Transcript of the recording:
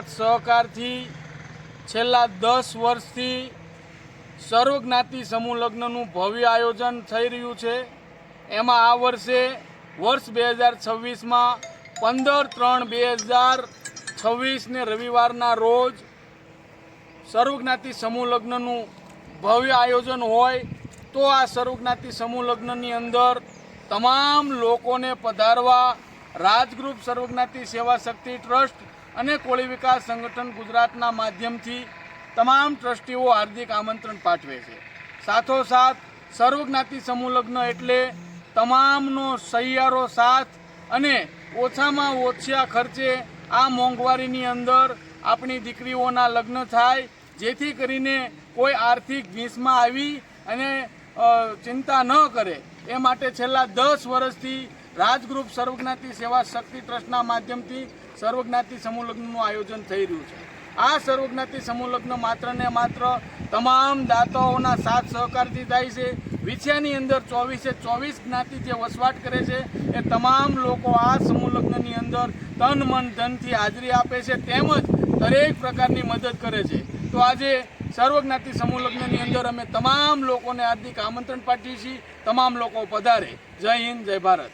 સાથ સહકારથી છેલ્લા 10 વર્ષથી સર્વજ્ઞાતિ સમૂહ લગ્નનું ભવ્ય આયોજન થઈ રહ્યું છે। એમાં આ વર્ષે વર્ષ 2026માં 15/3/2026ને રવિવારના રોજ સર્વજ્ઞાતિ સમૂહ લગ્નનું ભવ્ય આયોજન હોય તો આ સર્વજ્ઞાતિ સમૂહ લગ્નની અંદર તમામ લોકોને પધારવા રાજગૃહ સર્વજ્ઞાતિ સેવા શક્તિ ટ્રસ્ટ અને કોળી વિકાસ સંગઠન ગુજરાતના માધ્યમથી તમામ ટ્રસ્ટીઓ હાર્દિક આમંત્રણ પાઠવે છે। સાથોસાથ સર્વજ્ઞાતિ સમૂહ લગ્ન એટલે તમામનો સહિયારો સાથ અને ઓછામાં ઓછા ખર્ચે આ મોંઘવારીની અંદર આપણી દીકરીઓના લગ્ન થાય, જેથી કરીને કોઈ આર્થિક ભીંસમાં આવી અને ચિંતા ન કરે એ માટે છેલ્લા 10 વર્ષથી રાજગૃહ સર્વજ્ઞાતિ સેવા શક્તિ ટ્રસ્ટના માધ્યમથી સર્વજ્ઞાતિ સમૂહ લગ્નનું આયોજન થઈ રહ્યું છે। આ સર્વજ્ઞાતિ સમૂહ લગ્ન માત્ર ને માત્ર તમામ દાતાઓના સાથ સહકારથી થાય છે। વિછિયાની અંદર 24/24 જ્ઞાતિ જે વસવાટ કરે છે એ તમામ લોકો આ સમૂહ લગ્નની અંદર તન મન ધનથી હાજરી આપે છે, તેમજ દરેક પ્રકારની મદદ કરે છે। તો આજે સર્વજ્ઞાતિ સમૂહ લગ્નની અંદર અમે તમામ લોકોને હાર્દિક આમંત્રણ પાઠવીએ છીએ। તમામ લોકો પધારે। જય હિન્દ, જય ભારત।